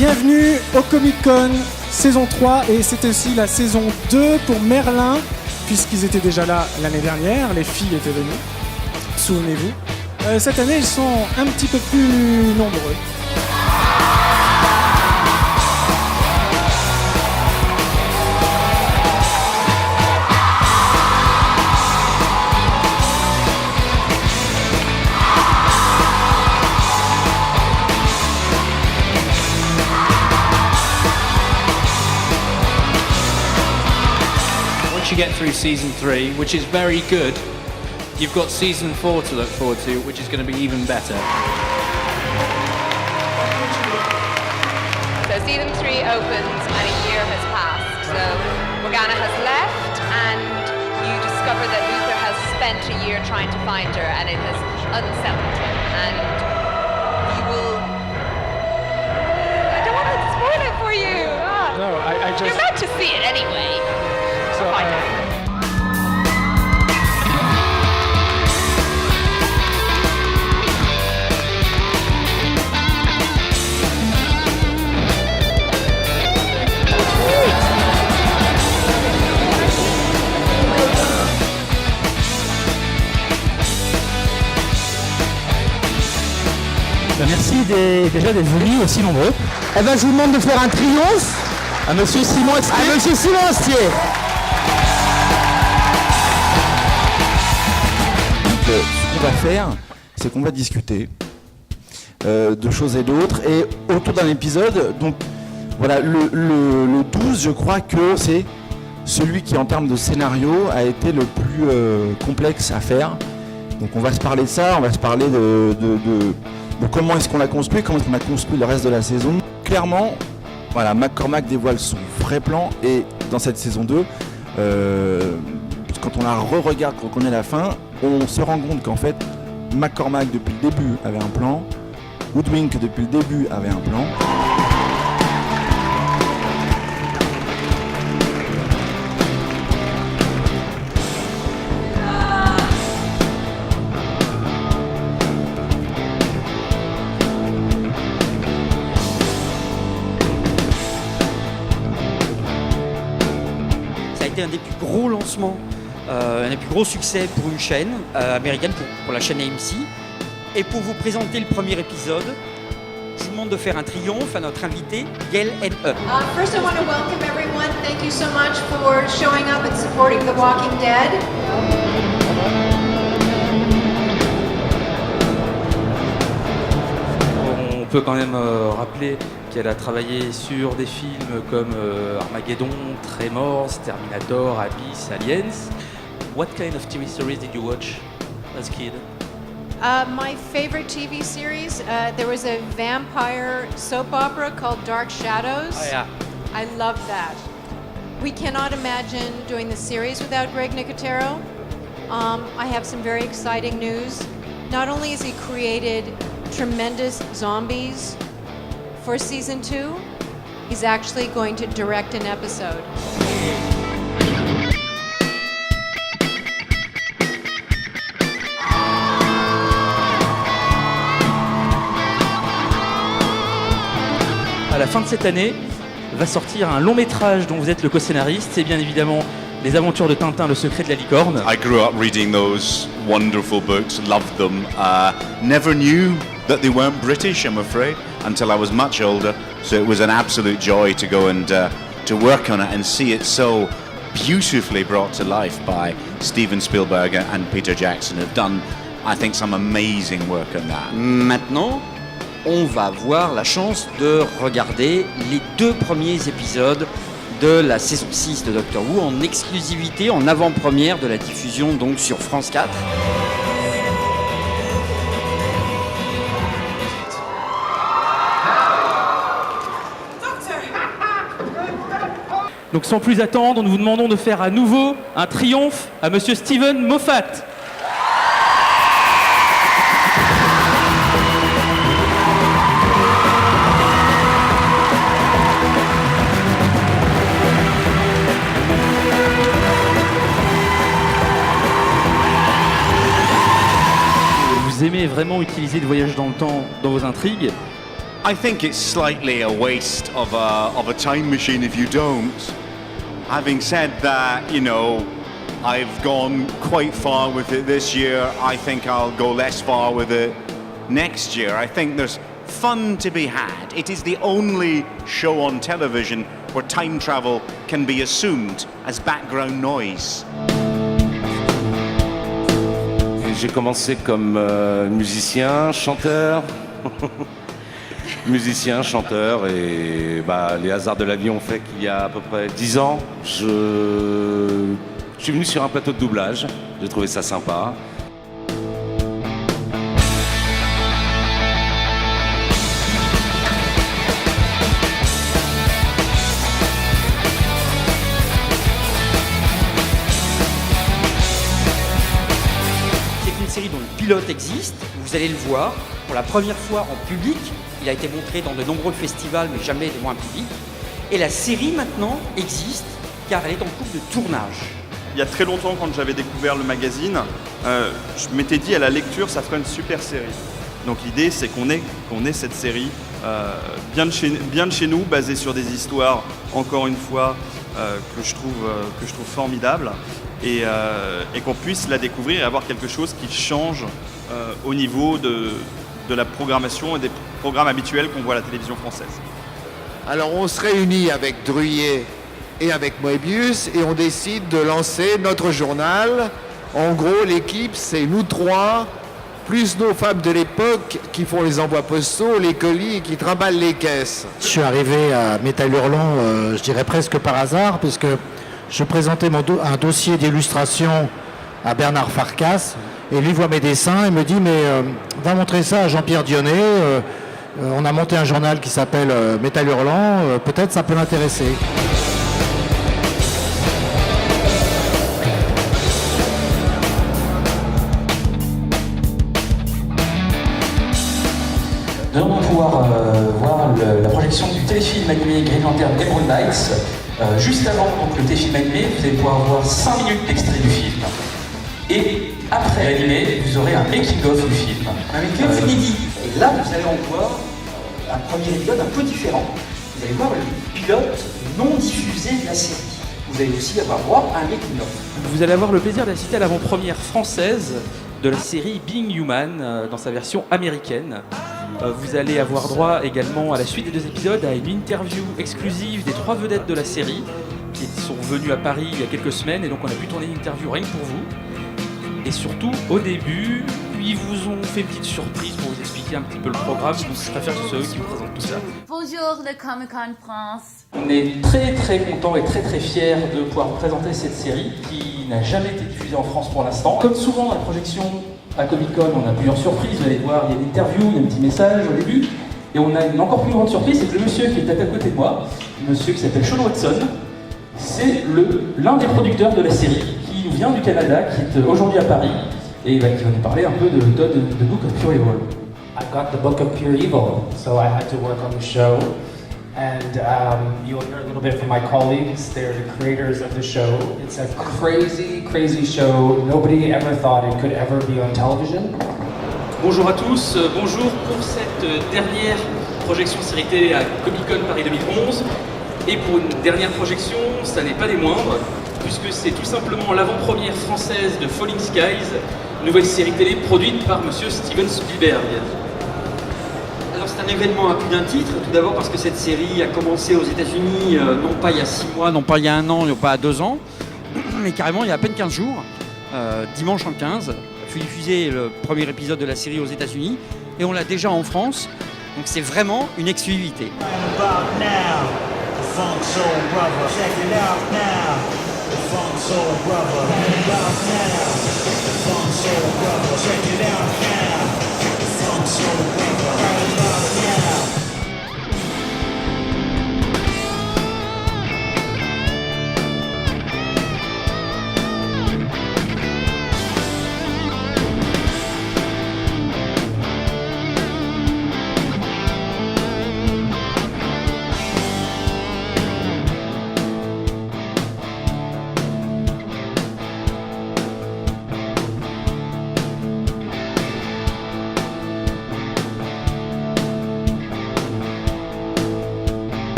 Bienvenue au Comic Con saison 3 et c'est aussi la saison 2 pour Merlin puisqu'ils étaient déjà là l'année dernière, les filles étaient venues, souvenez-vous. Cette année ils sont un petit peu plus nombreux. You get through season 3, which is very good, you've got season 4 to look forward to, which is going to be even better. So season 3 opens and a year has passed. So Morgana has left and you discover that Luther has spent a year trying to find her and it has unsettled him. And you will... I don't want to spoil it for you. No, I just... You're about to see it anyway. Merci déjà d'être venus aussi nombreux. Eh ben, je vous demande de faire un triomphe à Monsieur Simon Astier. À Monsieur Simon Astier. Donc, ce qu'on va faire, c'est qu'on va discuter de choses et d'autres et autour d'un épisode. Donc voilà, le 12, je crois que c'est celui qui, en termes de scénario, a été le plus complexe à faire. Donc on va se parler de ça, on va se parler de comment est-ce qu'on l'a construit, comment est-ce qu'on a construit le reste de la saison. Clairement, voilà, McCormack dévoile son vrai plan et dans cette saison 2, quand on la re-regarde, quand on connaît la fin, on se rend compte qu'en fait, McCormack depuis le début avait un plan, Woodwink depuis le début avait un plan. Un des plus gros lancements, un des plus gros succès pour une chaîne américaine, pour la chaîne AMC. Et pour vous présenter le premier épisode, je vous demande de faire un triomphe à notre invité, Gail N.E. First, I want to welcome everyone. Thank you so much for showing up and supporting The Walking Dead. On peut quand même rappeler qu'elle a travaillé sur des films comme Armageddon, Tremors, Terminator, Abyss, Aliens. What kind of TV series did you watch as a kid? My favorite TV series, there was a vampire soap opera called Dark Shadows. Oh, yeah. I loved that. We cannot imagine doing the series without Greg Nicotero. I have some very exciting news. Not only has he created tremendous zombies for season 2, he's actually going to direct an episode. À la fin de cette année, va sortir un long métrage dont vous êtes le co-scénariste. C'est bien évidemment Les Aventures de Tintin, le secret de la licorne. I grew up reading those wonderful books, loved them. Never knew that they weren't British, I'm afraid, until I was much older. So it was an absolute joy to go and to work on it and see it so beautifully brought to life by Steven Spielberg and Peter Jackson. Have done, I think, some amazing work on that. Maintenant, on va avoir la chance de regarder les 2 premiers épisodes de la saison 6 de Doctor Who en exclusivité, en avant-première de la diffusion donc sur France 4. Donc sans plus attendre, nous vous demandons de faire à nouveau un triomphe à Monsieur Steven Moffat. Vous aimez vraiment utiliser le voyage dans le temps dans vos intrigues, I think it's slightly a waste of a time machine if you don't. Having said that, you know, I've gone quite far with it this year. I think I'll go less far with it next year. I think there's fun to be had. It is the only show on television where time travel can be assumed as background noise. J'ai commencé comme musicien, chanteur. Musicien, chanteur, et les hasards de la vie ont fait qu'il y a à peu près 10 ans, je suis venu sur un plateau de doublage. J'ai trouvé ça sympa. C'est une série dont le pilote existe, vous allez le voir pour la première fois en public. Il a été montré dans de nombreux festivals, mais jamais devant un public. Et la série maintenant existe car elle est en cours de tournage. Il y a très longtemps, quand j'avais découvert le magazine, je m'étais dit à la lecture, ça ferait une super série. Donc l'idée, c'est qu'on ait cette série bien de chez nous, basée sur des histoires, encore une fois, que je trouve formidables, et qu'on puisse la découvrir et avoir quelque chose qui change au niveau de la programmation et des programmes habituels qu'on voit à la télévision française. Alors on se réunit avec Druillet et avec Moebius et on décide de lancer notre journal. En gros, l'équipe, c'est nous trois, plus nos femmes de l'époque qui font les envois postaux, les colis et qui trimballent les caisses. Je suis arrivé à Métal Hurlant, je dirais presque par hasard, puisque je présentais un dossier d'illustration à Bernard Farkas, et lui voit mes dessins et me dit mais va montrer ça à Jean-Pierre Dionnet, on a monté un journal qui s'appelle Métal Hurlant, peut-être ça peut l'intéresser. Nous allons pouvoir voir la projection du téléfilm animé Green Lantern Emerald Knights. Juste avant donc, le téléfilm animé, vous allez pouvoir voir 5 minutes d'extrait du film. Et après l'animé, vous aurez un making-of du film. Un making-of inédit. Et là, vous allez en voir un premier épisode un peu différent. Vous allez voir le pilote non diffusé de la série. Vous allez aussi avoir droit à un making-of. Vous allez avoir le plaisir d'assister à l'avant-première française de la série Being Human dans sa version américaine. Vous allez avoir droit également à la suite des 2 épisodes à une interview exclusive des 3 vedettes de la série qui sont venues à Paris il y a quelques semaines, et donc on a pu tourner une interview rien que pour vous. Et surtout, au début, ils vous ont fait une petite surprise pour vous expliquer un petit peu le programme, donc je préfère que ce soit eux qui vous présentent tout ça. Bonjour le Comic Con France. On est très très content et très très fiers de pouvoir vous présenter cette série qui n'a jamais été diffusée en France pour l'instant. Comme souvent dans la projection à Comic Con, on a plusieurs surprises, vous allez voir, il y a une interview, il y a un petit message au début. Et on a une encore plus grande surprise, c'est que le monsieur qui est à côté de moi, le monsieur qui s'appelle Sean Watson, c'est l'un des producteurs de la série, qui nous vient du Canada, qui est aujourd'hui à Paris, et qui va nous parler un peu de The Book of Pure Evil. I got the Book of Pure Evil, so I had to work on the show. And you'll hear a little bit from my colleagues. They're the creators of the show. It's a crazy, crazy show. Nobody ever thought it could ever be on television. Bonjour à tous, bonjour pour cette dernière projection série télé à Comic Con Paris 2011. Et pour une dernière projection, ça n'est pas des moindres, puisque c'est tout simplement l'avant-première française de Falling Skies, nouvelle série télé produite par monsieur Steven Spielberg. Alors c'est un événement à plus d'un titre, tout d'abord parce que cette série a commencé aux États-Unis non pas il y a 6 mois, non pas il y a 1 an, non pas à 2 ans, mais carrément il y a à peine 15 jours, dimanche en 15, fut diffusé le premier épisode de la série aux États-Unis et on l'a déjà en France, donc c'est vraiment une exclusivité.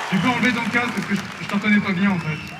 Tu peux enlever ton casque parce que je t'entendais pas bien en fait.